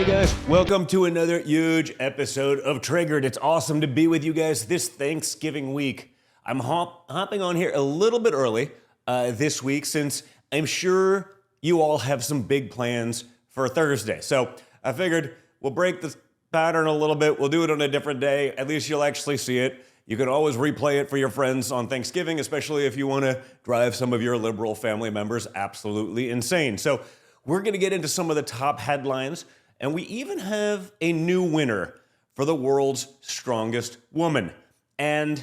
Hey guys, welcome to another huge episode of Triggered. It's awesome to be with you guys this Thanksgiving week. I'm hopping on here a little bit early this week since I'm sure you all have some big plans for Thursday. So I figured we'll break the pattern a little bit. We'll do it on a different day. At least you'll actually see it. You can always replay it for your friends on Thanksgiving, especially if you want to drive some of your liberal family members absolutely insane. So we're going to get into some of the top headlines. And we even have a new winner for the world's strongest woman. And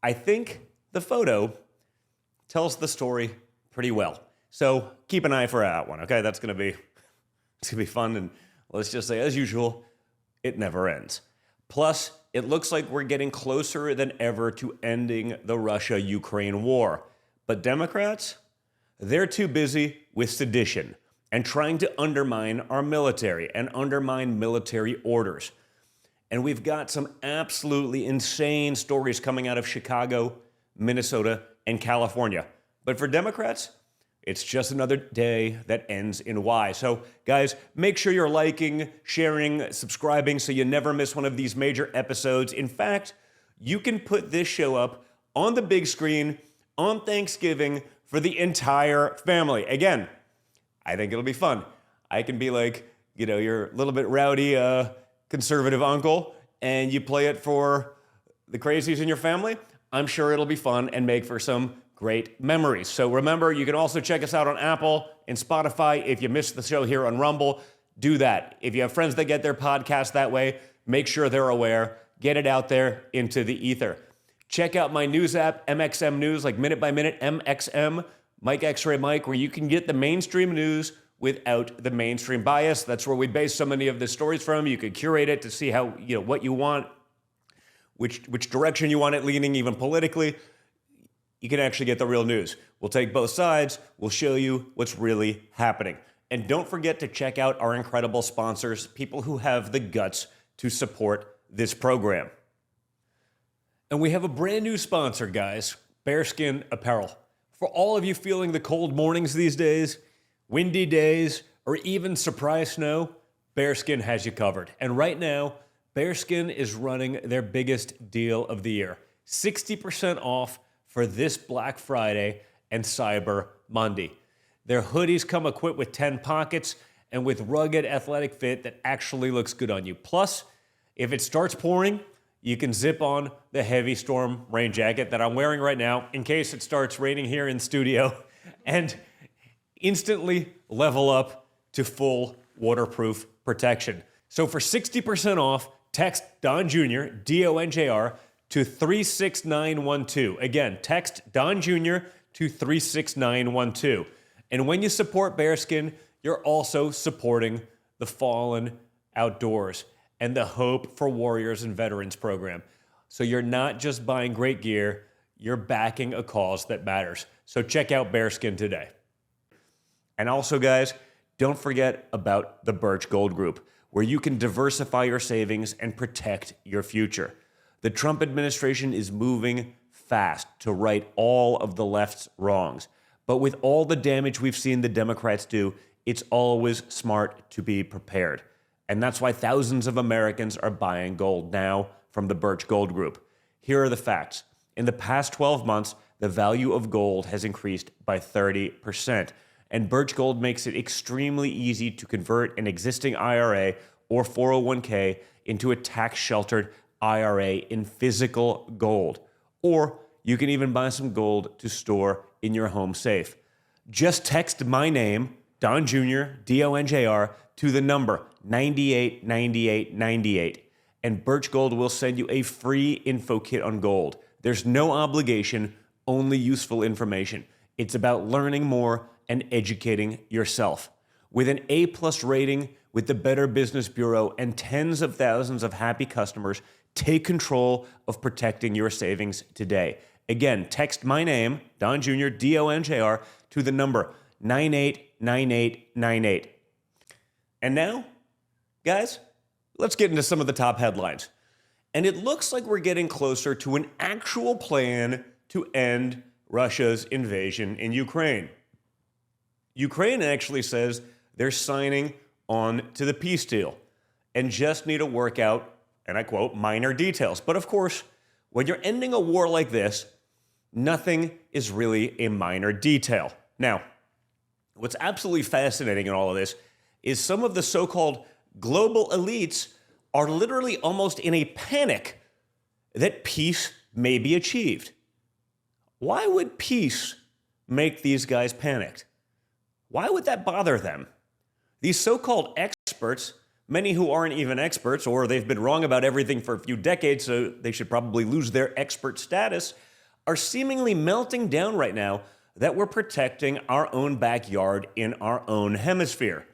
I think the photo tells the story pretty well. So keep an eye for that one, okay? It's gonna be fun, and let's just say, as usual, it never ends. Plus, it looks like we're getting closer than ever to ending the Russia-Ukraine war. But Democrats, they're too busy with sedition and trying to undermine our military and undermine military orders. And we've got some absolutely insane stories coming out of Chicago, Minnesota, and California. But for Democrats, it's just another day that ends in Y. So guys, make sure you're liking, sharing, subscribing so you never miss one of these major episodes. In fact, you can put this show up on the big screen on Thanksgiving for the entire family. Again, I think it'll be fun. I can be like, your little bit rowdy conservative uncle, and you play it for the crazies in your family. I'm sure it'll be fun and make for some great memories. So remember, you can also check us out on Apple and Spotify. If you missed the show here on Rumble, do that. If you have friends that get their podcast that way, make sure they're aware. Get it out there into the ether. Check out my news app, MXM News, like Minute by Minute, MXM. Mike X-Ray Mike, where you can get the mainstream news without the mainstream bias. That's where we base so many of the stories from. You could curate it to see how, what you want, which direction you want it leaning, even politically. You can actually get the real news. We'll take both sides. We'll show you what's really happening. And don't forget to check out our incredible sponsors, people who have the guts to support this program. And we have a brand new sponsor, guys, Bearskin Apparel. For all of you feeling the cold mornings these days, windy days, or even surprise snow, Bearskin has you covered. And right now, Bearskin is running their biggest deal of the year. 60% off for this Black Friday and Cyber Monday. Their hoodies come equipped with 10 pockets and with rugged athletic fit that actually looks good on you. Plus, if it starts pouring, you can zip on the heavy storm rain jacket that I'm wearing right now in case it starts raining here in studio and instantly level up to full waterproof protection. So for 60% off, text Don Jr., D-O-N-J-R, to 36912. Again, text Don Jr. to 36912. And when you support Bearskin, you're also supporting the fallen outdoors and the Hope for Warriors and Veterans program. So you're not just buying great gear, you're backing a cause that matters. So check out Bearskin today. And also, guys, don't forget about the Birch Gold Group, where you can diversify your savings and protect your future. The Trump administration is moving fast to right all of the left's wrongs. But with all the damage we've seen the Democrats do, it's always smart to be prepared. And that's why thousands of Americans are buying gold now from the Birch Gold Group. Here are the facts. In the past 12 months, the value of gold has increased by 30%. And Birch Gold makes it extremely easy to convert an existing IRA or 401k into a tax-sheltered IRA in physical gold. Or you can even buy some gold to store in your home safe. Just text my name, Don Jr., D-O-N-J-R, to the number 989898, and Birch Gold will send you a free info kit on gold. There's no obligation, only useful information. It's about learning more and educating yourself. With an A+ rating with the Better Business Bureau and tens of thousands of happy customers, take control of protecting your savings today. Again, text my name, Don Jr., D-O-N-J-R, to the number 989898. And now, guys, let's get into some of the top headlines. And it looks like we're getting closer to an actual plan to end Russia's invasion in Ukraine. Ukraine actually says they're signing on to the peace deal. and just need to work out, and I quote, minor details. But of course, when you're ending a war like this, nothing is really a minor detail. Now, what's absolutely fascinating in all of this is some of the so-called global elites are literally almost in a panic that peace may be achieved. Why would peace make these guys panicked? Why would that bother them? These so-called experts, many who aren't even experts, or they've been wrong about everything for a few decades, so they should probably lose their expert status, are seemingly melting down right now that we're protecting our own backyard in our own hemisphere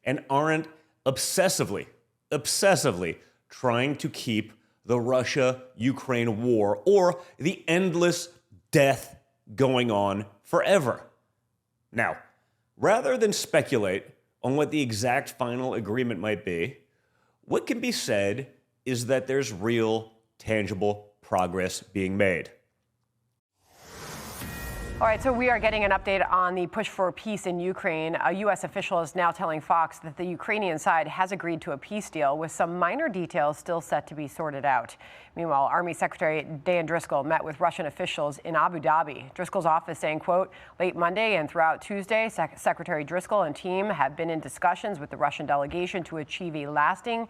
and aren't obsessively trying to keep the Russia-Ukraine war or the endless death going on forever. Now, rather than speculate on what the exact final agreement might be, what can be said is that there's real, tangible progress being made. All right, so we are getting an update on the push for peace in Ukraine. A U.S. official is now telling Fox that the Ukrainian side has agreed to a peace deal with some minor details still set to be sorted out. Meanwhile, Army Secretary Dan Driscoll met with Russian officials in Abu Dhabi. Driscoll's office saying, quote, late Monday and throughout Tuesday, Secretary Driscoll and team have been in discussions with the Russian delegation to achieve a lasting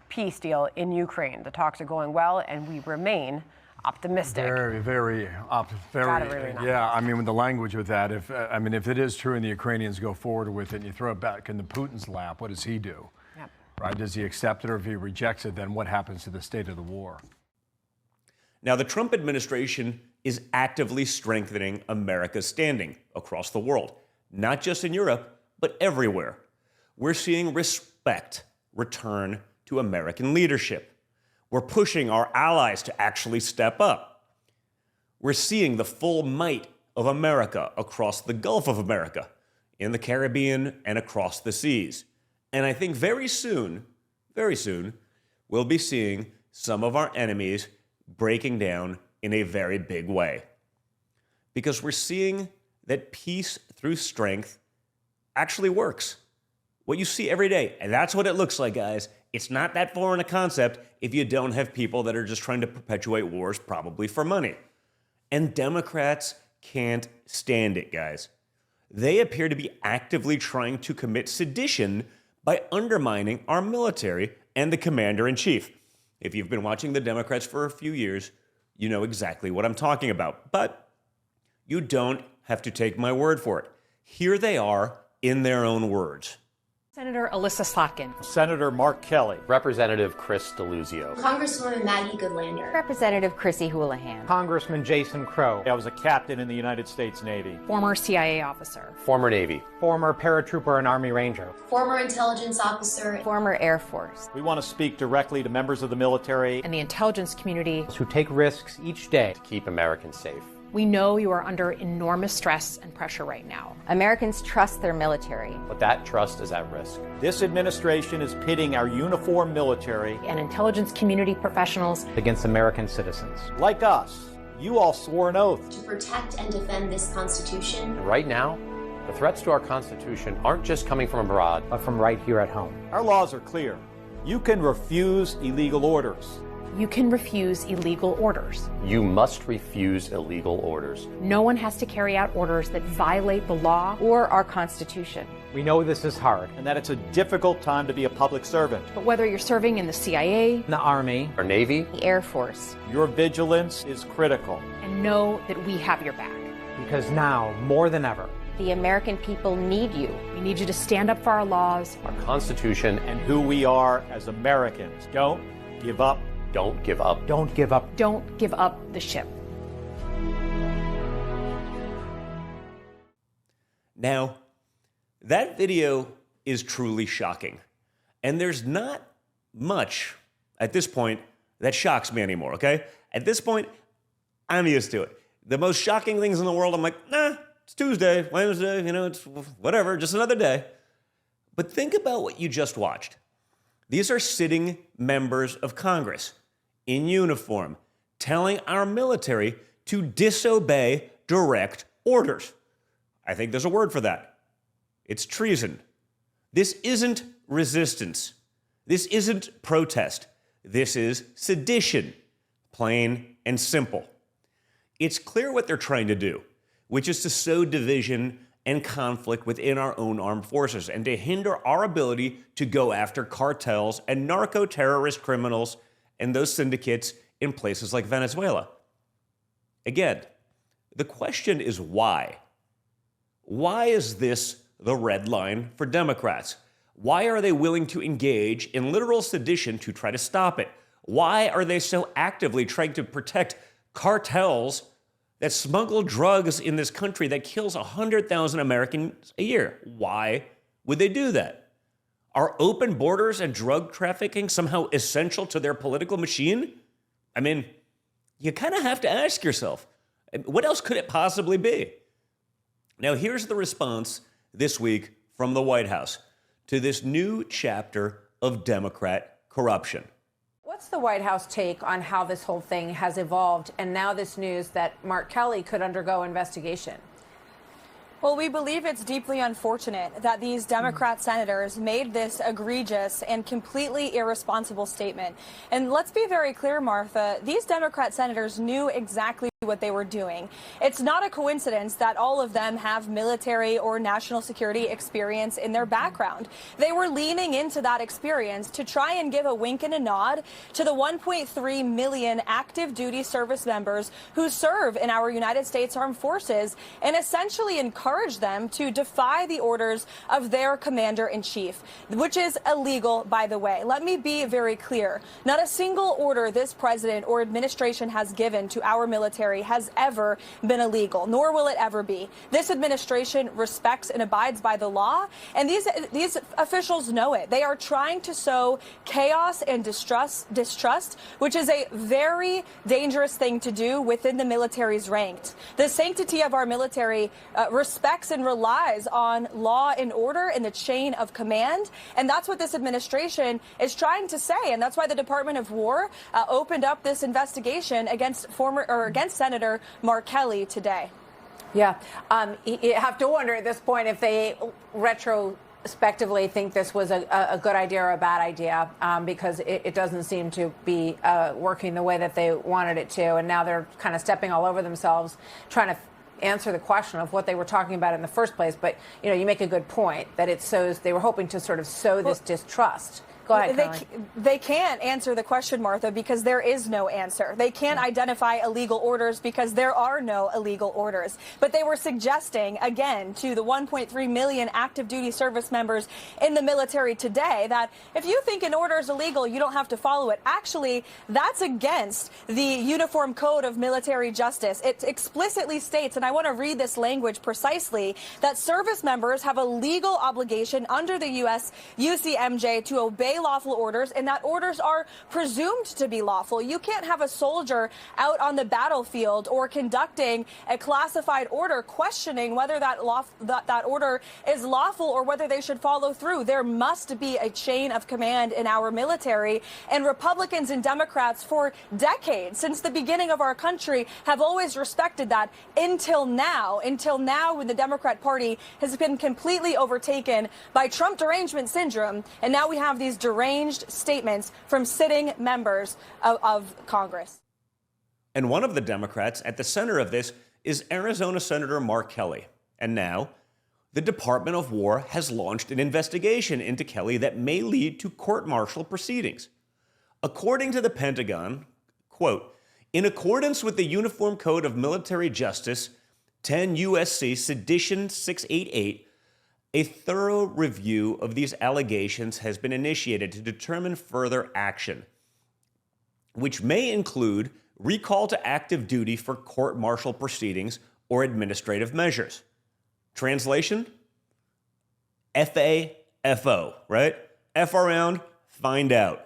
peace deal in Ukraine. The talks are going well, and we remain optimistic. Very yeah. I mean, with the language with that, if it is true and the Ukrainians go forward with it and you throw it back into Putin's lap, what does he do? Yep. Right? Does he accept it, or if he rejects it, then what happens to the state of the war? Now, the Trump administration is actively strengthening America's standing across the world, not just in Europe, but everywhere. We're seeing respect return to American leadership. We're pushing our allies to actually step up. We're seeing the full might of America across the Gulf of America, in the Caribbean, and across the seas. And I think very soon, we'll be seeing some of our enemies breaking down in a very big way. Because we're seeing that peace through strength actually works. What you see every day, and that's what it looks like, guys. It's not that foreign a concept if you don't have people that are just trying to perpetuate wars, probably for money. And Democrats can't stand it, guys. They appear to be actively trying to commit sedition by undermining our military and the commander-in-chief. If you've been watching the Democrats for a few years, you know exactly what I'm talking about. But you don't have to take my word for it. Here they are in their own words. Senator Alyssa Slotkin. Senator Mark Kelly. Representative Chris DeLuzio. Congresswoman Maggie Goodlander. Representative Chrissy Houlihan. Congressman Jason Crow. I was a captain in the United States Navy. Former CIA officer. Former Navy. Former paratrooper and Army Ranger. Former intelligence officer. Former Air Force. We want to speak directly to members of the military and the intelligence community who take risks each day to keep Americans safe. We know you are under enormous stress and pressure right now. Americans trust their military. But that trust is at risk. This administration is pitting our uniformed military and intelligence community professionals against American citizens. Like us. You all swore an oath to protect and defend this Constitution. And right now, the threats to our Constitution aren't just coming from abroad, but from right here at home. Our laws are clear. You can refuse illegal orders. You can refuse illegal orders. You must refuse illegal orders. No one has to carry out orders that violate the law or our Constitution. We know this is hard and that it's a difficult time to be a public servant. But whether you're serving in the CIA, the Army, or Navy, the Air Force, your vigilance is critical. And know that we have your back. Because now, more than ever, the American people need you. We need you to stand up for our laws, our Constitution, and who we are as Americans. Don't give up. Don't give up. Don't give up. Don't give up the ship. Now, that video is truly shocking. And there's not much at this point that shocks me anymore, okay? At this point, I'm used to it. The most shocking things in the world, I'm like, nah, it's Tuesday, Wednesday, it's whatever, just another day. But think about what you just watched. These are sitting members of Congress in uniform telling our military to disobey direct orders. I think there's a word for that. It's treason. This isn't resistance. This isn't protest. This is sedition, plain and simple. It's clear what they're trying to do, which is to sow division and conflict within our own armed forces and to hinder our ability to go after cartels and narco-terrorist criminals and those syndicates in places like Venezuela. Again, the question is why? Why is this the red line for Democrats? Why are they willing to engage in literal sedition to try to stop it? Why are they so actively trying to protect cartels that smuggle drugs in this country that kills 100,000 Americans a year? Why would they do that? Are open borders and drug trafficking somehow essential to their political machine? I mean, you kind of have to ask yourself, what else could it possibly be? Now, here's the response this week from the White House to this new chapter of Democrat corruption. What's the White House take on how this whole thing has evolved and now this news that Mark Kelly could undergo investigation? Well, we believe it's deeply unfortunate that these Democrat senators made this egregious and completely irresponsible statement. And let's be very clear, Martha, these Democrat senators knew exactly what they were doing. It's not a coincidence that all of them have military or national security experience in their background. They were leaning into that experience to try and give a wink and a nod to the 1.3 million active duty service members who serve in our United States Armed Forces and essentially encourage them to defy the orders of their commander-in-chief, which is illegal, by the way. Let me be very clear. Not a single order this president or administration has given to our military has ever been illegal, nor will it ever be. This administration respects and abides by the law, and these officials know it. They are trying to sow chaos and distrust, which is a very dangerous thing to do within the military's ranks. The sanctity of our military respects and relies on law and order in the chain of command, and that's what this administration is trying to say, and that's why the Department of War opened up this investigation against Senator Mark Kelly today. Yeah, you have to wonder at this point if they retrospectively think this was a good idea or a bad idea, because it doesn't seem to be working the way that they wanted it to, and now they're kind of stepping all over themselves, trying to answer the question of what they were talking about in the first place. But you make a good point that it sows. They were hoping to sort of sow this distrust. Go ahead, they can't answer the question, Martha, because there is no answer. They can't identify illegal orders because there are no illegal orders. But they were suggesting, again, to the 1.3 million active duty service members in the military today that if you think an order is illegal, you don't have to follow it. Actually, that's against the Uniform Code of Military Justice. It explicitly states, and I want to read this language precisely, that service members have a legal obligation under the U.S. UCMJ to obey lawful orders, and that orders are presumed to be lawful. You can't have a soldier out on the battlefield or conducting a classified order questioning whether that order is lawful or whether they should follow through. There must be a chain of command in our military, and Republicans and Democrats for decades, since the beginning of our country, have always respected that until now when the Democrat Party has been completely overtaken by Trump derangement syndrome, and now we have these deranged statements from sitting members of Congress. And one of the Democrats at the center of this is Arizona Senator Mark Kelly. And now, the Department of War has launched an investigation into Kelly that may lead to court-martial proceedings. According to the Pentagon, quote, in accordance with the Uniform Code of Military Justice, 10 U.S.C. Sedition 688, a thorough review of these allegations has been initiated to determine further action, which may include recall to active duty for court-martial proceedings or administrative measures. Translation? FAFO, right? F around, find out.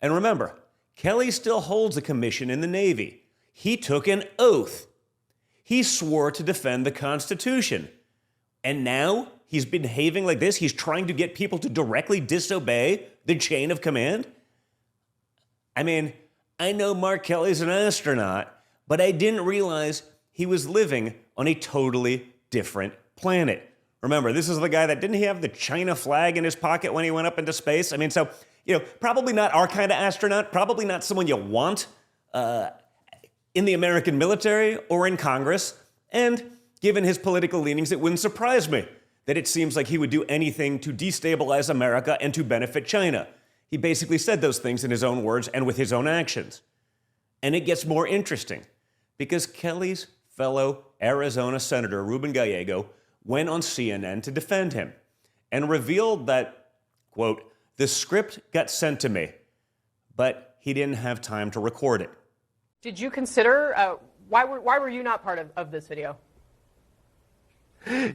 And remember, Kelly still holds a commission in the Navy. He took an oath. He swore to defend the Constitution. And now he's behaving like this? He's trying to get people to directly disobey the chain of command? I mean, I know Mark Kelly's an astronaut, but I didn't realize he was living on a totally different planet. Remember, this is the guy that, didn't he have the China flag in his pocket when he went up into space? I mean, so Probably not our kind of astronaut, probably not someone you want in the American military or in Congress. And given his political leanings, it wouldn't surprise me that it seems like he would do anything to destabilize America and to benefit China. He basically said those things in his own words and with his own actions. And it gets more interesting because Kelly's fellow Arizona Senator Ruben Gallego went on CNN to defend him and revealed that, quote, "The script got sent to me, but he didn't have time to record it." Did you consider, why were you not part of this video?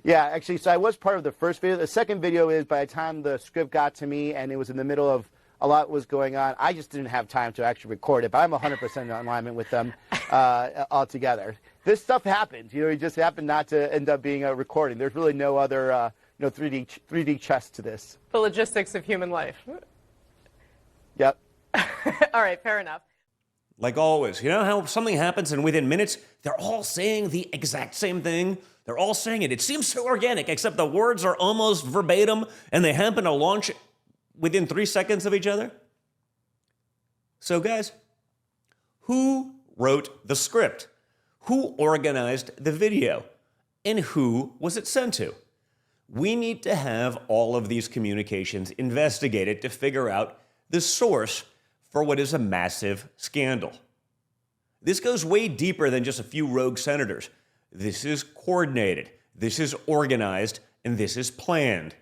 Yeah, actually, so I was part of the first video. The second video is by the time the script got to me and it was in the middle of a lot was going on, I just didn't have time to actually record it, but I'm 100% in alignment with them altogether. This stuff happens. It just happened not to end up being a recording. There's really no other 3D chess to this. The logistics of human life. Yep. All right, fair enough. Like always, you know how something happens and within minutes, they're all saying the exact same thing? They're all saying it. It seems so organic, except the words are almost verbatim and they happen to launch within 3 seconds of each other? So guys, who wrote the script? Who organized the video? And who was it sent to? We need to have all of these communications investigated to figure out the source for what is a massive scandal. This goes way deeper than just a few rogue senators. This is coordinated, this is organized, and this is planned.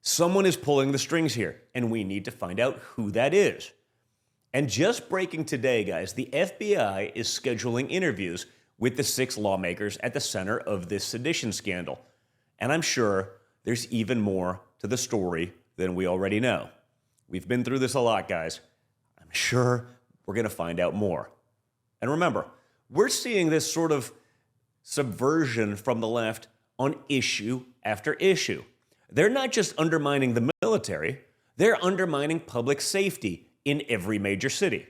Someone is pulling the strings here, and we need to find out who that is. And just breaking today, guys, the FBI is scheduling interviews with the 6 lawmakers at the center of this sedition scandal. And I'm sure there's even more to the story than we already know. We've been through this a lot, guys. I'm sure we're going to find out more. And remember, we're seeing this sort of subversion from the left on issue after issue. They're not just undermining the military, they're undermining public safety in every major city.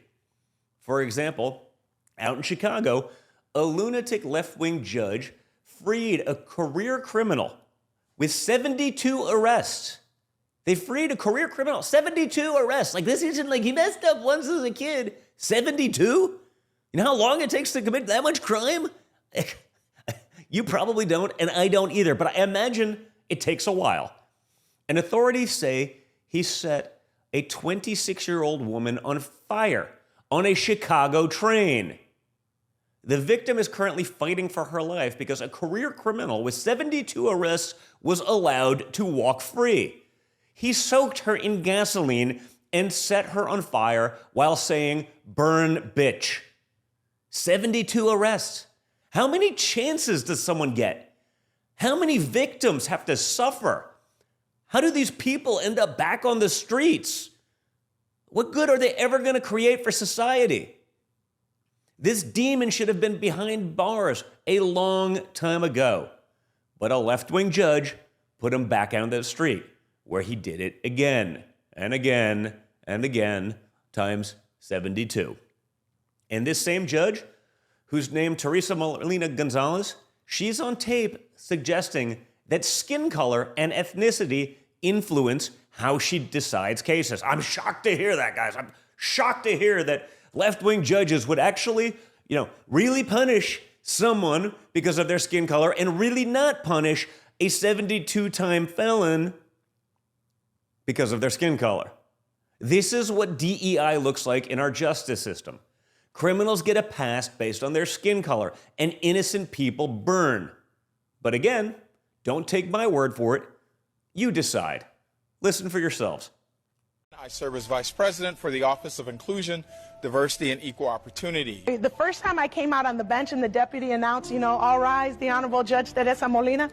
For example, out in Chicago, a lunatic left-wing judge freed a career criminal with 72 arrests. They freed a career criminal, 72 arrests. Like, this isn't like he messed up once as a kid. 72? You know how long it takes to commit that much crime? You probably don't, and I don't either, but I imagine it takes a while. And authorities say he set a 26-year-old woman on fire on a Chicago train. The victim is currently fighting for her life because a career criminal with 72 arrests was allowed to walk free. He soaked her in gasoline and set her on fire while saying, "Burn, bitch." 72 arrests. How many chances does someone get? How many victims have to suffer? How do these people end up back on the streets? What good are they ever going to create for society? This demon should have been behind bars a long time ago. But a left-wing judge put him back on the street, where he did it again and again and again, times 72. And this same judge, who's named Teresa Molina Gonzalez, she's on tape suggesting that skin color and ethnicity influence how she decides cases. I'm shocked to hear that, guys. I'm shocked to hear that left-wing judges would actually, really punish someone because of their skin color and really not punish a 72-time felon because of their skin color. This is what DEI looks like in our justice system. Criminals get a pass based on their skin color, and innocent people burn. But again, don't take my word for it. You decide. Listen for yourselves. I serve as Vice President for the Office of Inclusion, Diversity, and Equal Opportunity. The first time I came out on the bench and the deputy announced, all rise, the Honorable Judge Teresa Molina,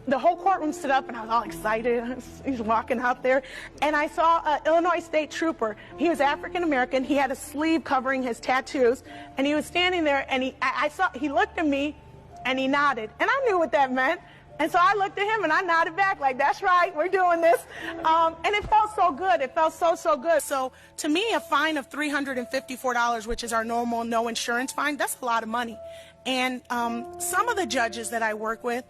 the whole courtroom stood up and I was all excited. He's walking out there. And I saw an Illinois State Trooper. He was African American. He had a sleeve covering his tattoos. And he was standing there and he looked at me and he nodded. And I knew what that meant. And so I looked at him and I nodded back like, that's right, we're doing this. And it felt so good. It felt so good. So to me, a fine of $354, which is our normal no insurance fine, that's a lot of money. And some of the judges that I work with,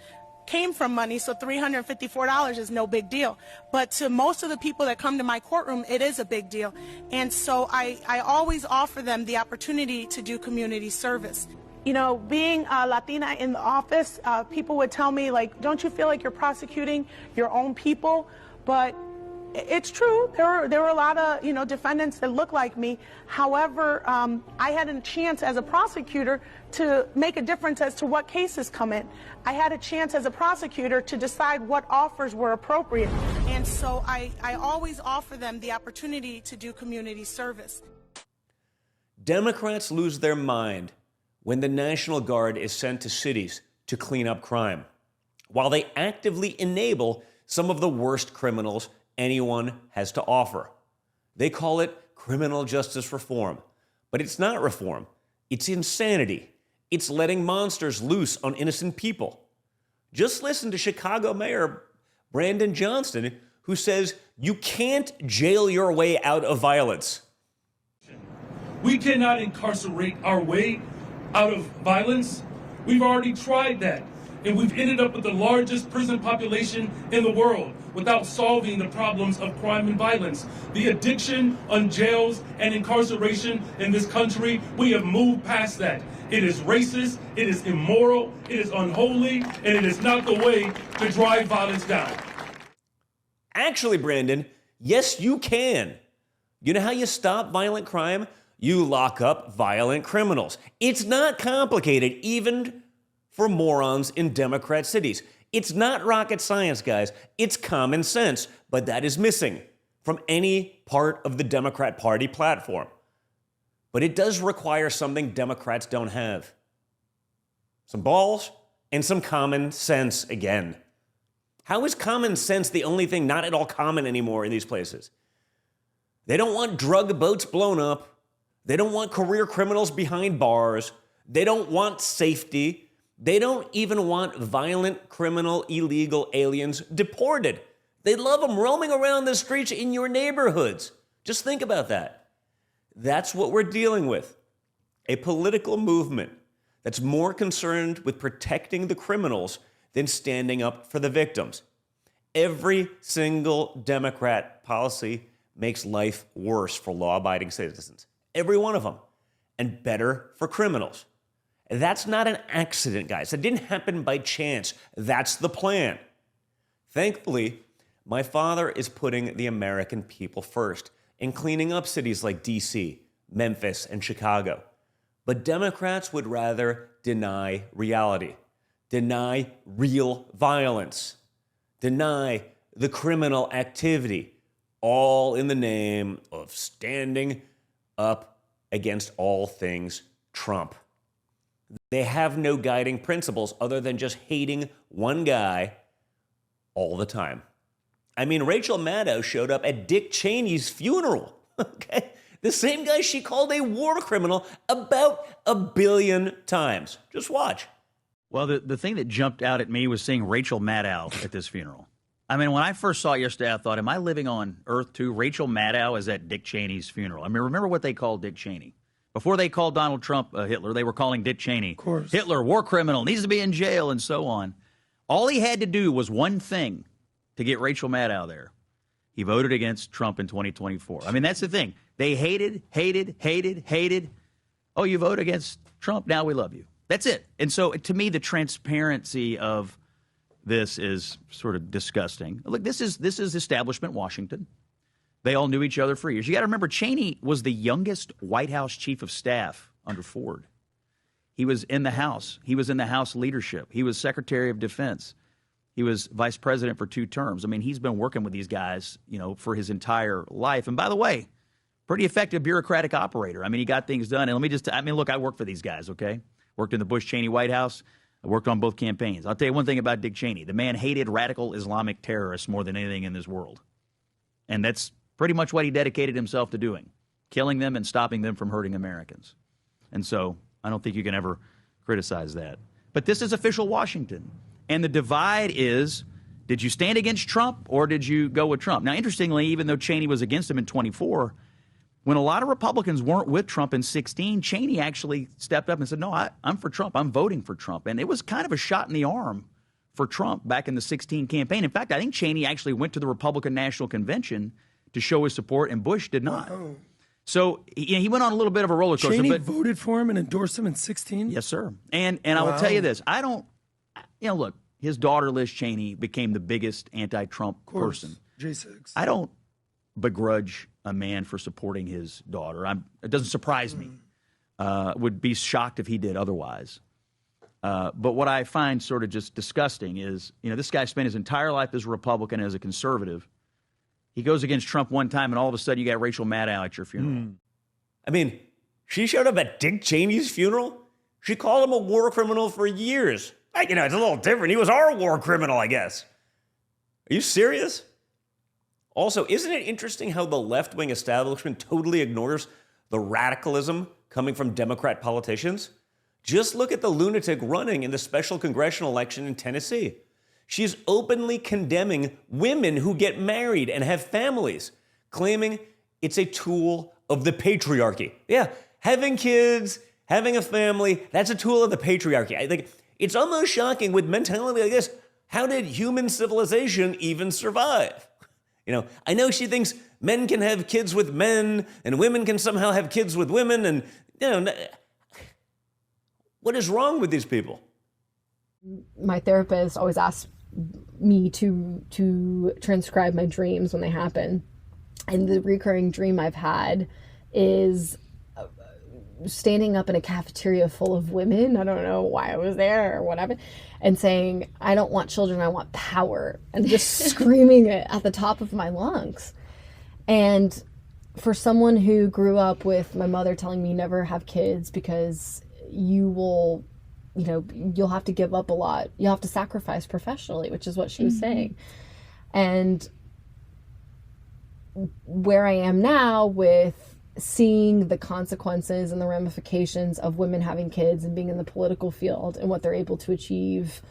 came from money, so $354 is no big deal. But to most of the people that come to my courtroom, it is a big deal. And so I always offer them the opportunity to do community service. You know, being a Latina in the office, people would tell me, like, don't you feel like you're prosecuting your own people? But it's true. There were a lot of, you know, defendants that look like me. However, I had a chance as a prosecutor to make a difference as to what cases come in. I had a chance as a prosecutor to decide what offers were appropriate. And so I always offer them the opportunity to do community service. Democrats lose their mind when the National Guard is sent to cities to clean up crime, while they actively enable some of the worst criminals anyone has to offer. They call it criminal justice reform, but it's not reform. It's insanity. It's letting monsters loose on innocent people. Just listen to Chicago Mayor Brandon Johnston, who says you can't jail your way out of violence. We cannot incarcerate our way out of violence. We've already tried that, and we've ended up with the largest prison population in the world without solving the problems of crime and violence. The addiction on jails and incarceration in this country, we have moved past that. It is racist, it is immoral, it is unholy, and it is not the way to drive violence down. Actually, Brandon, yes, you can. You know how you stop violent crime? You lock up violent criminals. It's not complicated, even for morons in Democrat cities. It's not rocket science, guys. It's common sense, but that is missing from any part of the Democrat Party platform. But it does require something Democrats don't have. Some balls and some common sense again. How is common sense the only thing not at all common anymore in these places? They don't want drug boats blown up. They don't want career criminals behind bars. They don't want safety. They don't even want violent, criminal, illegal aliens deported. They love them roaming around the streets in your neighborhoods. Just think about that. That's what we're dealing with. A political movement that's more concerned with protecting the criminals than standing up for the victims. Every single Democrat policy makes life worse for law-abiding citizens. Every one of them. And better for criminals. That's not an accident, guys. That didn't happen by chance. That's the plan. Thankfully, my father is putting the American people first and cleaning up cities like D.C., Memphis, and Chicago. But Democrats would rather deny reality, deny real violence, deny the criminal activity, all in the name of standing up against all things Trump. They have no guiding principles other than just hating one guy all the time. I mean, Rachel Maddow showed up at Dick Cheney's funeral, okay? The same guy she called a war criminal about 1 billion times. Just watch. Well, the thing that jumped out at me was seeing Rachel Maddow at this funeral. I mean, when I first saw it yesterday, I thought, am I living on Earth 2? Rachel Maddow is at Dick Cheney's funeral. I mean, remember what they called Dick Cheney. Before they called Donald Trump Hitler, they were calling Dick Cheney Hitler, war criminal, needs to be in jail, and so on. All he had to do was one thing to get Rachel Maddow there. He voted against Trump in 2024. I mean, that's the thing. They hated. Oh, you vote against Trump, now we love you. That's it. And so, to me, the transparency of this is sort of disgusting. Look, this is establishment Washington. They all knew each other for years. You got to remember, Cheney was the youngest White House chief of staff under Ford. He was in the House. He was in the House leadership. He was Secretary of Defense. He was vice president for 2 terms. I mean, he's been working with these guys, you know, for his entire life. And by the way, pretty effective bureaucratic operator. I mean, he got things done. And look, I work for these guys, okay? Worked in the Bush-Cheney White House. I worked on both campaigns. I'll tell you one thing about Dick Cheney. The man hated radical Islamic terrorists more than anything in this world. And that's pretty much what he dedicated himself to doing, killing them and stopping them from hurting Americans. And so I don't think you can ever criticize that. But this is official Washington. And the divide is, did you stand against Trump or did you go with Trump? Now, interestingly, even though Cheney was against him in 24, when a lot of Republicans weren't with Trump in 16, Cheney actually stepped up and said, no, I'm for Trump. I'm voting for Trump. And it was kind of a shot in the arm for Trump back in the 2016 campaign. In fact, I think Cheney actually went to the Republican National Convention to show his support, and Bush did not. Wow. So he went on a little bit of a roller coaster. Cheney voted for him and endorsed him in 2016? Yes, sir. And I will tell you this. I don't, look, his daughter, Liz Cheney, became the biggest anti-Trump person. J6. I don't begrudge a man for supporting his daughter. It doesn't surprise me. Would be shocked if he did otherwise. But what I find sort of just disgusting is, this guy spent his entire life as a Republican, as a conservative. He goes against Trump one time, and all of a sudden you got Rachel Maddow at your funeral. I mean, she showed up at Dick Cheney's funeral. She called him a war criminal for years. It's a little different. He was our war criminal, I guess. Are you serious? Also, isn't it interesting how the left-wing establishment totally ignores the radicalism coming from Democrat politicians? Just look at the lunatic running in the special congressional election in Tennessee. She's openly condemning women who get married and have families, claiming it's a tool of the patriarchy. Yeah, having kids, having a family, that's a tool of the patriarchy. I think it's almost shocking with mentality like this. How did human civilization even survive? I know she thinks men can have kids with men and women can somehow have kids with women. And, what is wrong with these people? My therapist always asks me to transcribe my dreams when they happen. And the recurring dream I've had is standing up in a cafeteria full of women. I don't know why I was there or whatever. And saying, I don't want children, I want power. And just screaming it at the top of my lungs. And for someone who grew up with my mother telling me never have kids because you will, you'll have to give up a lot. You'll have to sacrifice professionally, which is what she was saying. And where I am now with seeing the consequences and the ramifications of women having kids and being in the political field and what they're able to achieve,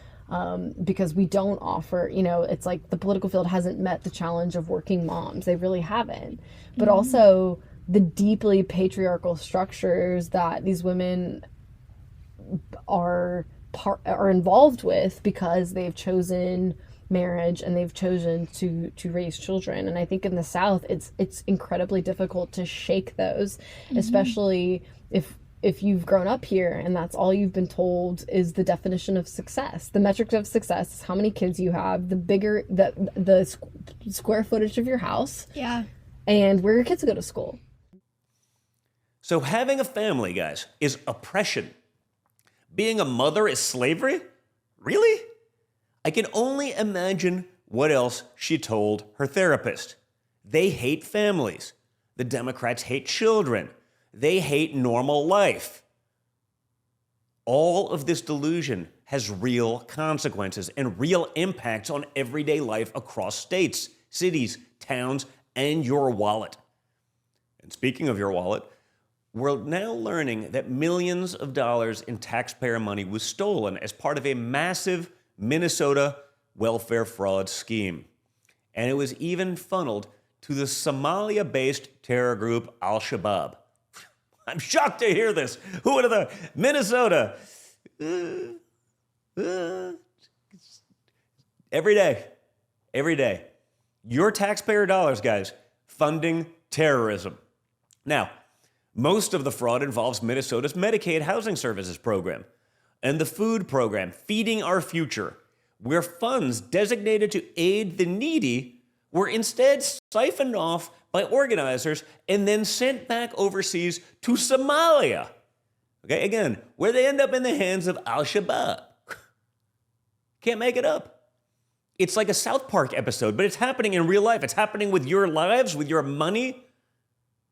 because we don't offer, it's like the political field hasn't met the challenge of working moms. They really haven't. But also the deeply patriarchal structures that these women are involved with because they've chosen marriage and they've chosen to raise children. And I think in the South it's incredibly difficult to shake those, especially if you've grown up here and that's all you've been told is the definition of success. The metric of success is how many kids you have, the bigger the square footage of your house, and where your kids go to school. So having a family, guys, is oppression. Being a mother is slavery? Really? I can only imagine what else she told her therapist. They hate families. The Democrats hate children. They hate normal life. All of this delusion has real consequences and real impacts on everyday life across states, cities, towns, and your wallet. And speaking of your wallet, we're now learning that millions of dollars in taxpayer money was stolen as part of a massive Minnesota welfare fraud scheme. And it was even funneled to the Somalia-based terror group Al-Shabaab. I'm shocked to hear this. Who would have thought? Minnesota. Every day. Your taxpayer dollars, guys, funding terrorism. Now, most of the fraud involves Minnesota's Medicaid housing services program and the food program, Feeding Our Future, where funds designated to aid the needy were instead siphoned off by organizers and then sent back overseas to Somalia. Okay, again, where they end up in the hands of Al-Shabaab. Can't make it up. It's like a South Park episode, but it's happening in real life. It's happening with your lives, with your money,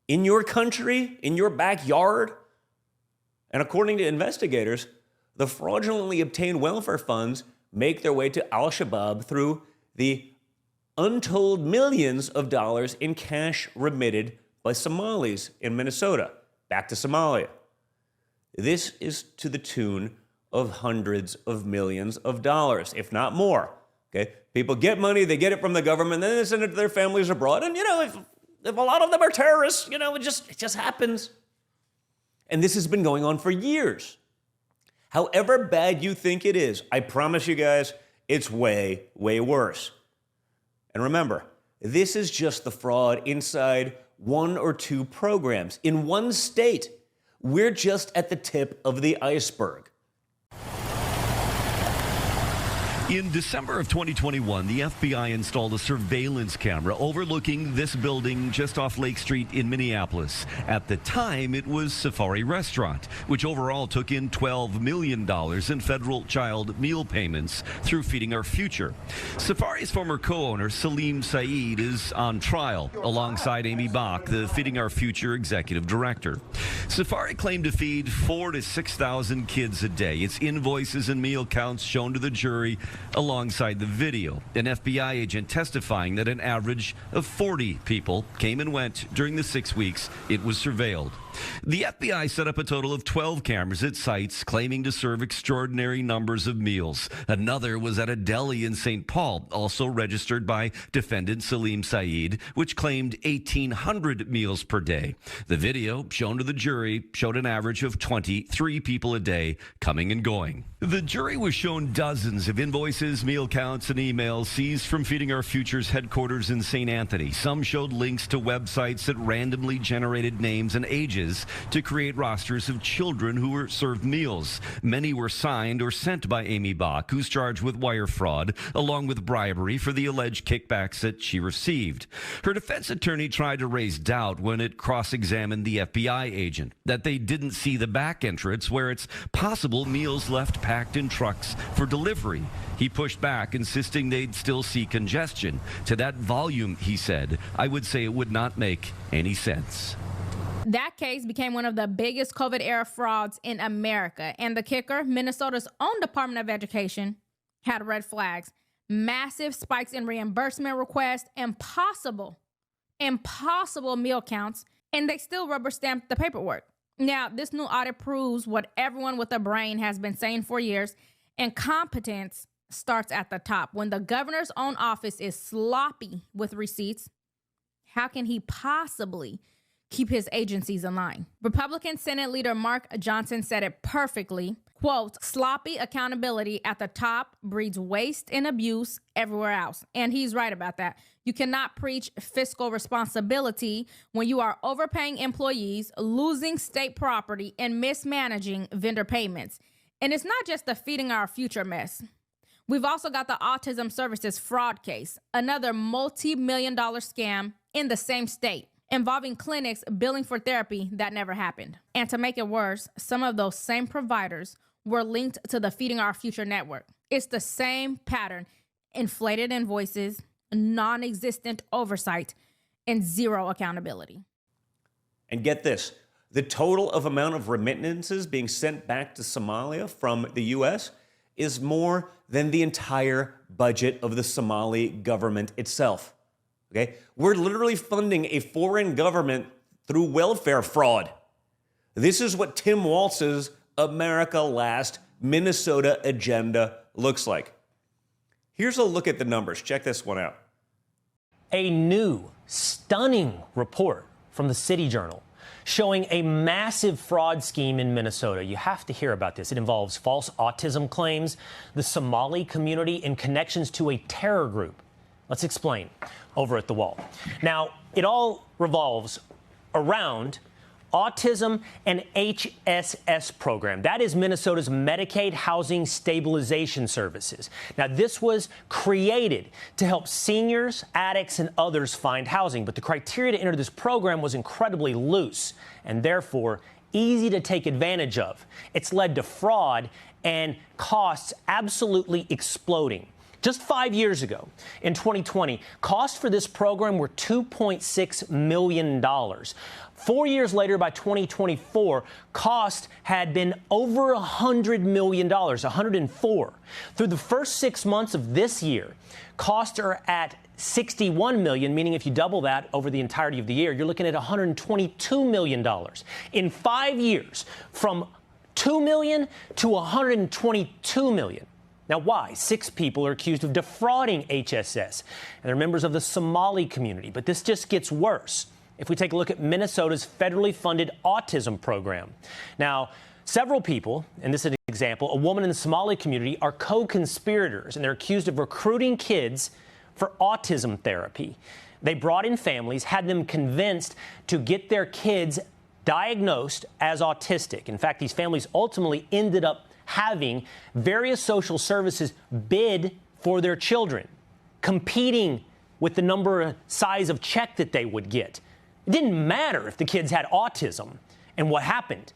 in your country, in your backyard. And according to investigators, the fraudulently obtained welfare funds make their way to Al-Shabaab through the untold millions of dollars in cash remitted by Somalis in Minnesota back to Somalia. This is to the tune of hundreds of millions of dollars, if not more. Okay, people get money, they get it from the government, then they send it to their families abroad. And if a lot of them are terrorists, it just happens. And this has been going on for years. However bad you think it is, I promise you guys, It's way, way worse. And remember, this is just the fraud inside 1 or 2 programs in one state. We're just at the tip of the iceberg. In December of 2021, the FBI installed a surveillance camera overlooking this building just off Lake Street in Minneapolis. At the time, it was Safari Restaurant, which overall took in $12 million in federal child meal payments through Feeding Our Future. Safari's former co-owner, Salim Saeed, is on trial alongside Amy Bach, the Feeding Our Future executive director. Safari claimed to feed 4,000 to 6,000 kids a day. Its invoices and meal counts shown to the jury alongside the video. An FBI agent testifying that an average of 40 people came and went during the 6 weeks it was surveilled. The FBI set up a total of 12 cameras at sites claiming to serve extraordinary numbers of meals. Another was at a deli in St. Paul, also registered by defendant Salim Saeed, which claimed 1,800 meals per day. The video shown to the jury showed an average of 23 people a day coming and going. The jury was shown dozens of invoices, meal counts, and emails seized from Feeding Our Future's headquarters in St. Anthony. Some showed links to websites that randomly generated names and ages to create rosters of children who were served meals. Many were signed or sent by Amy Bach, who's charged with wire fraud, along with bribery for the alleged kickbacks that she received. Her defense attorney tried to raise doubt when it cross-examined the FBI agent, that they didn't see the back entrance where it's possible meals left packed in trucks for delivery. He pushed back, insisting they'd still see congestion. To that volume, he said, I would say it would not make any sense. That case became one of the biggest COVID-era frauds in America. And the kicker, Minnesota's own Department of Education had red flags, massive spikes in reimbursement requests, impossible meal counts, and they still rubber stamped the paperwork. Now, this new audit proves what everyone with a brain has been saying for years: incompetence starts at the top. When the governor's own office is sloppy with receipts, how can he possibly keep his agencies in line? Republican Senate Leader Mark Johnson said it perfectly. Quote, sloppy accountability at the top breeds waste and abuse everywhere else. And he's right about that. You cannot preach fiscal responsibility when you are overpaying employees, losing state property, and mismanaging vendor payments. And it's not just the Feeding Our Future mess. We've also got the Autism Services fraud case, another multi-million-dollar scam in the same state, involving clinics billing for therapy that never happened. And to make it worse, some of those same providers were linked to the Feeding Our Future network. It's the same pattern: inflated invoices, non-existent oversight, and zero accountability. And get this, the total of amount of remittances being sent back to Somalia from the U.S. is more than the entire budget of the Somali government itself. Okay? We're literally funding a foreign government through welfare fraud. This is what Tim Walz's America Last Minnesota agenda looks like. Here's a look at the numbers. Check this one out. A new, stunning report from the City Journal showing a massive fraud scheme in Minnesota. You have to hear about this. It involves false autism claims, the Somali community, and connections to a terror group. Let's explain over at The Wall. Now, it all revolves around Autism and HSS program. That is Minnesota's Medicaid Housing Stabilization Services. Now, this was created to help seniors, addicts, and others find housing. But the criteria to enter this program was incredibly loose and therefore easy to take advantage of. It's led to fraud and costs absolutely exploding. Just 5 years ago, in 2020, costs for this program were $2.6 million. 4 years later, by 2024, costs had been over $100 million, 104. Through the first 6 months of this year, costs are at $61 million, meaning if you double that over the entirety of the year, you're looking at $122 million. In 5 years, from $2 million to $122 million. Now, why? 6 people are accused of defrauding HSS, and they're members of the Somali community. But this just gets worse if we take a look at Minnesota's federally funded autism program. Now, Several people, and this is an example, a woman in the Somali community, are co-conspirators, and they're accused of recruiting kids for autism therapy. They brought in families, had them convinced to get their kids diagnosed as autistic. In fact, these families ultimately ended up having various social services bid for their children, competing with the number size of check that they would get. It didn't matter if the kids had autism. And what happened?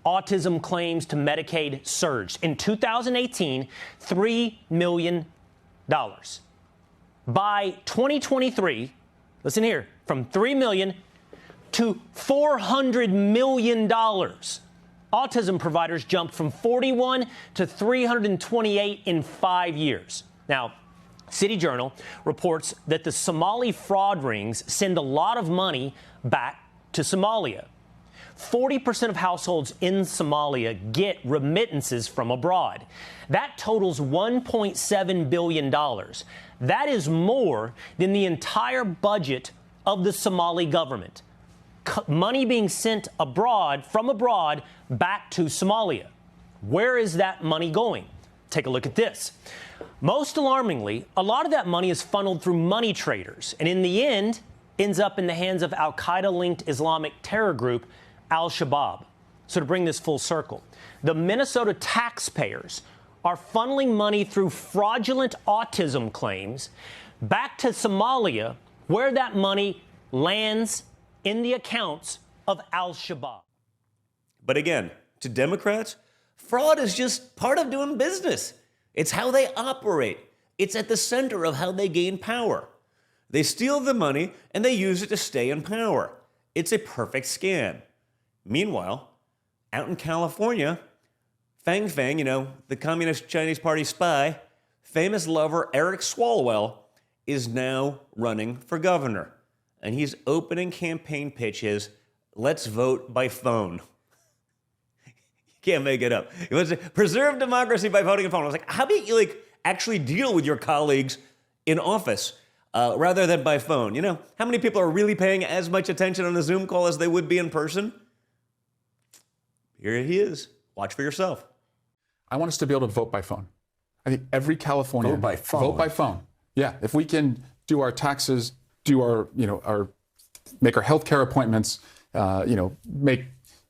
Autism claims to Medicaid surged. In 2018, $3 million. By 2023, listen here, from $3 million to $400 million. Autism providers jumped from 41 to 328 in 5 years. Now, City Journal reports that the Somali fraud rings send a lot of money back to Somalia. 40% of households in Somalia get remittances from abroad. That totals $1.7 billion. That is more than the entire budget of the Somali government. Money being sent abroad, from abroad, back to Somalia. Where is that money going? Take a look at this. Most alarmingly, a lot of that money is funneled through money traders, and in the end, ends up in the hands of al-Qaeda-linked Islamic terror group Al-Shabaab. So to bring this full circle, the Minnesota taxpayers are funneling money through fraudulent autism claims back to Somalia, where that money lands in the accounts of Al-Shabaab. But again, to Democrats, fraud is just part of doing business. It's how they operate. It's at the center of how they gain power. They steal the money and they use it to stay in power. It's a perfect scam. Meanwhile, out in California, Fang Fang, the Communist Chinese Party spy, famous lover Eric Swalwell, is now running for governor. And he's opening campaign pitches, let's vote by phone. You can't make it up. It was preserve democracy by voting by phone. I was like, how about you actually deal with your colleagues in office rather than by phone? How many people are really paying as much attention on a Zoom call as they would be in person? Here he is. Watch for yourself. I want us to be able to vote by phone. I think every Californian vote by phone. Vote by phone. Yeah, if we can do our taxes, do our make our healthcare appointments, make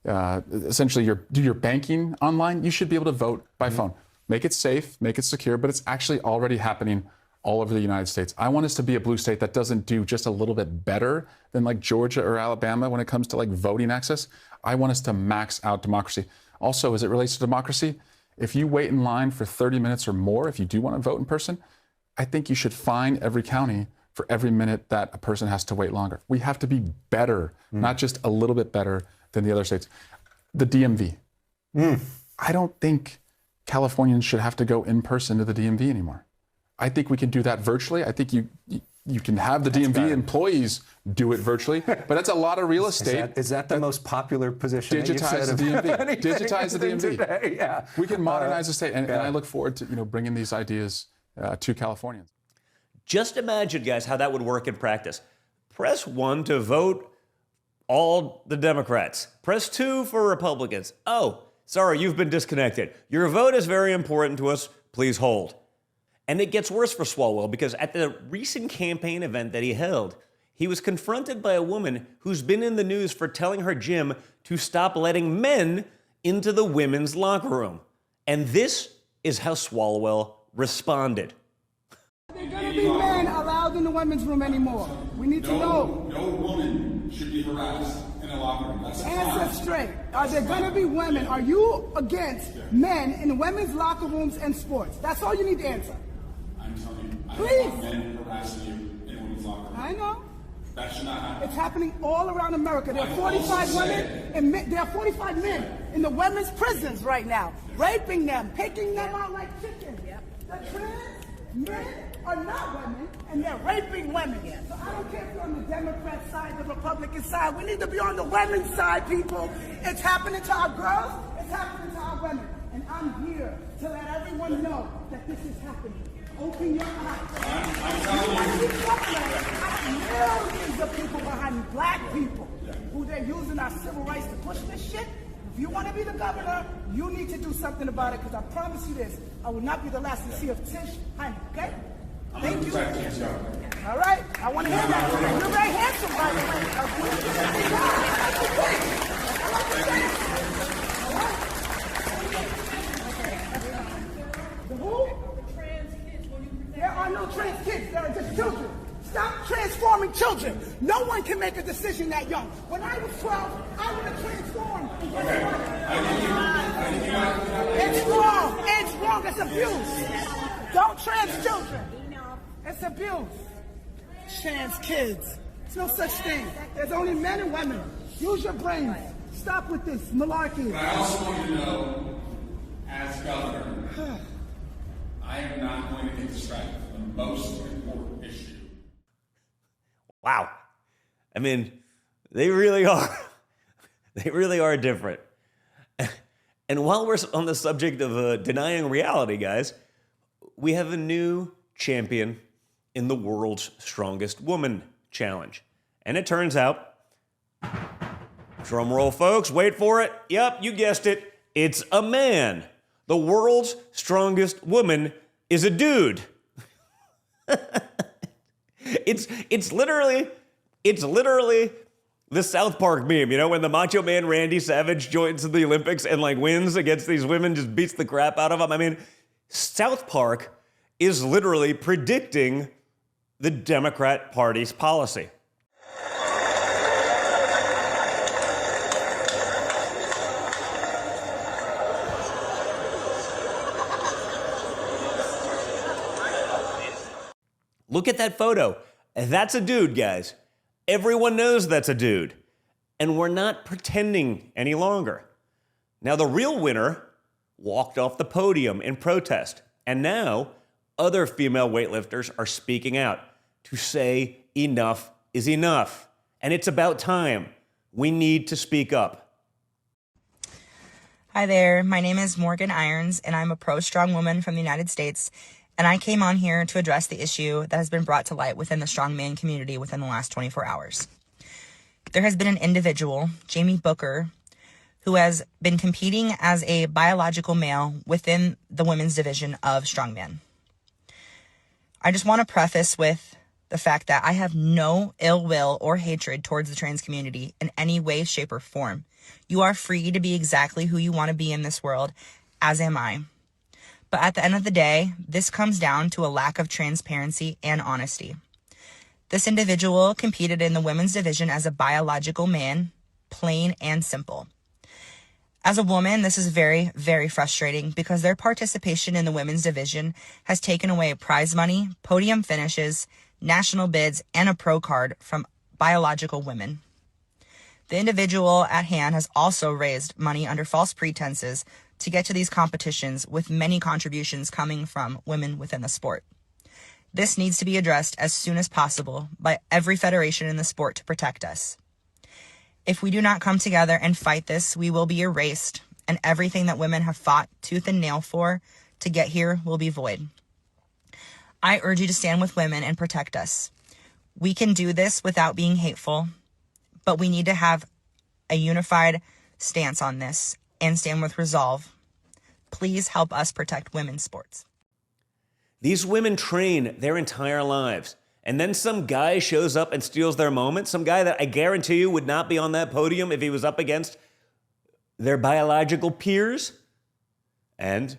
essentially do your banking online, you should be able to vote by phone. Make it safe, make it secure, but it's actually already happening all over the United States. I want us to be a blue state that doesn't do just a little bit better than like Georgia or Alabama when it comes to like voting access. I want us to max out democracy. Also, as it relates to democracy, if you wait in line for 30 minutes or more, if you do want to vote in person, I think you should fine every county for every minute that a person has to wait longer. We have to be better, not just a little bit better than the other states. The DMV. I don't think Californians should have to go in person to the DMV anymore. I think we can do that virtually. I think you can have the DMV employees do it virtually, but that's a lot of real estate. Is that the most popular position? Digitize the DMV. Digitize the DMV. Today, yeah. We can modernize the state, and I look forward to bringing these ideas to Californians. Just imagine, guys, how that would work in practice. Press 1 to vote all the Democrats. Press 2 for Republicans. Oh, sorry, you've been disconnected. Your vote is very important to us. Please hold. And it gets worse for Swalwell because at the recent campaign event that he held, he was confronted by a woman who's been in the news for telling her gym to stop letting men into the women's locker room. And this is how Swalwell responded. There going to be men allowed in the women's room anymore. We need to know. No woman should be harassed in a locker room. That's answer straight. Are there going to be women? Are you against men in women's locker rooms and sports? That's all you need to answer. I'm telling you, I Please. don't want men harassing you in a women's locker room. I know. That should not happen. It's happening all around America. There are 45 women and there are 45 men in the women's prisons right now, raping them, picking them out like chickens. The trans men are not women, and they're raping women. So I don't care if you're on the Democrat side, the Republican side. We need to be on the women's side, people. It's happening to our girls. It's happening to our women. And I'm here to let everyone know that this is happening. Open your eyes. I have millions of people behind me, black people, who they're using our civil rights to push this shit. If you want to be the governor, you need to do something about it, because I promise you this, I will not be the last to see of Tish Hyman, okay? Thank you. All right, I want to hear that. You're very handsome, by the way. The who? There are no trans kids, there are just children. Stop transforming children. No one can make a decision that young. When I was 12, I would have transformed. It's wrong. It's wrong. It's abuse. Don't trans children. It's abuse. Trans kids. There's no such thing. There's only men and women. Use your brains. Stop with this malarkey. But I also want you to know, as governor, I am not going to get distracted from the most important issue. Wow. I mean, they really are. They really are different. And while we're on the subject of denying reality, guys, we have a new champion in the World's Strongest Woman Challenge. And it turns out, drum roll, folks, wait for it. Yep, you guessed it. It's a man. The world's strongest woman is a dude. It's literally the South Park meme, you know, when the Macho Man Randy Savage joins the Olympics and like wins against these women, just beats the crap out of them. I mean, South Park is literally predicting the Democrat Party's policy. Look at that photo. That's a dude, guys. Everyone knows that's a dude. And we're not pretending any longer. Now, the real winner walked off the podium in protest. And now, other female weightlifters are speaking out to say enough is enough. And it's about time. We need to speak up. Hi there. My name is Morgan Irons, and I'm a pro-strong woman from the United States. And I came on here to address the issue that has been brought to light within the strongman community within the last 24 hours. There has been an individual, Jamie Booker, who has been competing as a biological male within the women's division of strongman. I just want to preface with the fact that I have no ill will or hatred towards the trans community in any way, shape, or form. You are free to be exactly who you want to be in this world, as am I. But at the end of the day, this comes down to a lack of transparency and honesty. This individual competed in the women's division as a biological man, plain and simple. As a woman, this is very, very frustrating because their participation in the women's division has taken away prize money, podium finishes, national bids, and a pro card from biological women. The individual at hand has also raised money under false pretenses to get to these competitions, with many contributions coming from women within the sport. This needs to be addressed as soon as possible by every federation in the sport to protect us. If we do not come together and fight this, we will be erased, and everything that women have fought tooth and nail for to get here will be void. I urge you to stand with women and protect us. We can do this without being hateful, but we need to have a unified stance on this and stand with resolve. Please help us protect women's sports. These women train their entire lives. And then some guy shows up and steals their moment. Some guy that I guarantee you would not be on that podium if he was up against their biological peers. And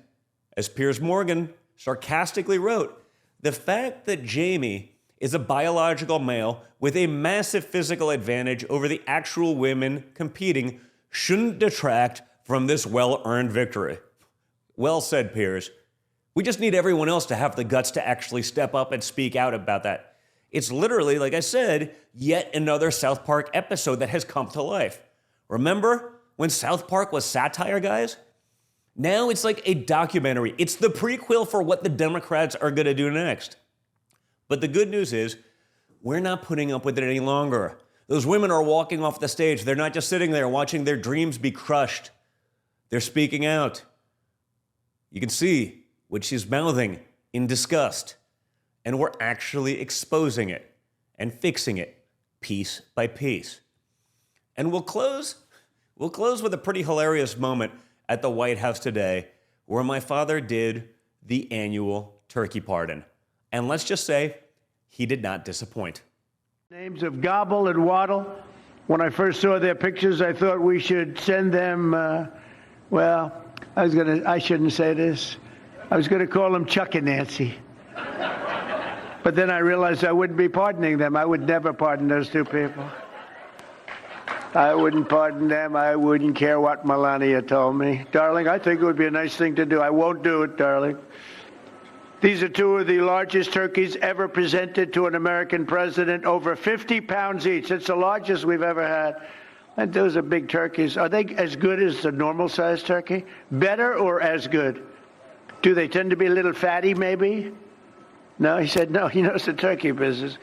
as Piers Morgan sarcastically wrote, the fact that Jamie is a biological male with a massive physical advantage over the actual women competing shouldn't detract from this well-earned victory. Well said, Piers. We just need everyone else to have the guts to actually step up and speak out about that. It's literally, like I said, yet another South Park episode that has come to life. Remember when South Park was satire, guys? Now it's like a documentary. It's the prequel for what the Democrats are going to do next. But the good news is, we're not putting up with it any longer. Those women are walking off the stage. They're not just sitting there watching their dreams be crushed. They're speaking out. You can see what she's mouthing in disgust. And we're actually exposing it and fixing it piece by piece. And we'll close We'll close with a pretty hilarious moment at the White House today where my father did the annual turkey pardon. And let's just say he did not disappoint. Names of Gobble and Waddle. When I first saw their pictures, I thought we should send them, I shouldn't say this. I was going to call them Chuck and Nancy. But then I realized I wouldn't be pardoning them. I would never pardon those two people. I wouldn't pardon them. I wouldn't care what Melania told me. Darling, I think it would be a nice thing to do. I won't do it, darling. These are two of the largest turkeys ever presented to an American president, over 50 pounds each. It's the largest we've ever had. And those are big turkeys. Are they as good as the normal-sized turkey? Better or as good? Do they tend to be a little fatty, maybe? No, he said no. He knows the turkey business.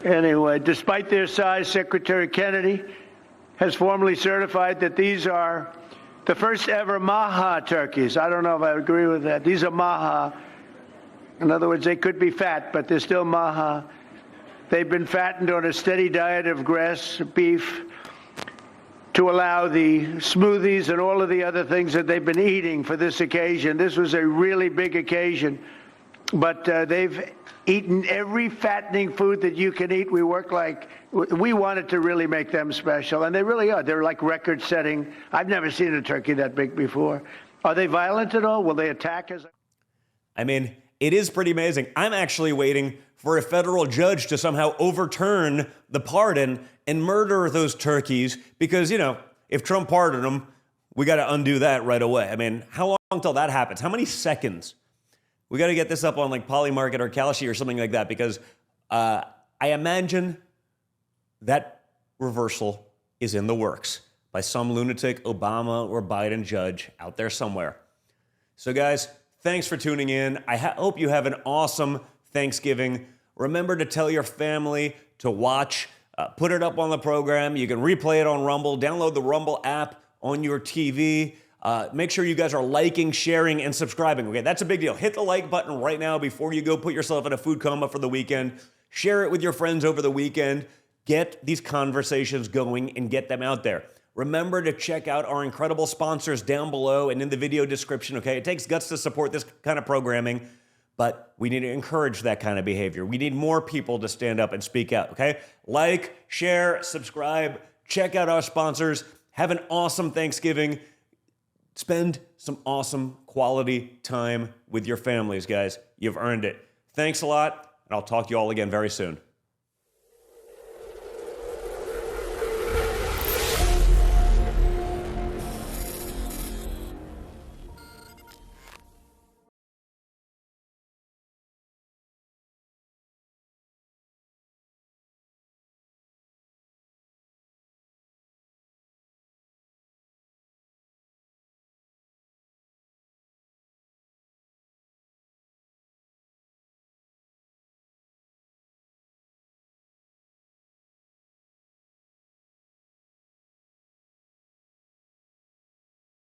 Anyway, despite their size, Secretary Kennedy has formally certified that these are the first ever Maha turkeys. I don't know if I agree with that. These are Maha. In other words, they could be fat, but they're still Maha. They've been fattened on a steady diet of grass, beef, to allow the smoothies and all of the other things that they've been eating for this occasion. This was a really big occasion, but they've eaten every fattening food that you can eat. We wanted to really make them special, and they really are. They're like record-setting. I've never seen a turkey that big before. Are they violent at all? Will they attack us? I mean, it is pretty amazing. I'm actually waiting for a federal judge to somehow overturn the pardon and murder those turkeys because, if Trump pardoned them, we got to undo that right away. I mean, how long till that happens? How many seconds? We got to get this up on like Polymarket or Kalshi or something like that because I imagine that reversal is in the works by some lunatic Obama or Biden judge out there somewhere. So guys, thanks for tuning in. I hope you have an awesome Thanksgiving. Remember to tell your family to watch, put it up on the program. You can replay it on Rumble, download the Rumble app on your TV. Make sure you guys are liking, sharing, and subscribing. Okay, that's a big deal. Hit the like button right now before you go put yourself in a food coma for the weekend. Share it with your friends over the weekend. Get these conversations going and get them out there. Remember to check out our incredible sponsors down below and in the video description, okay? It takes guts to support this kind of programming, but we need to encourage that kind of behavior. We need more people to stand up and speak out, okay? Like, share, subscribe, check out our sponsors. Have an awesome Thanksgiving. Spend some awesome quality time with your families, guys. You've earned it. Thanks a lot, and I'll talk to you all again very soon.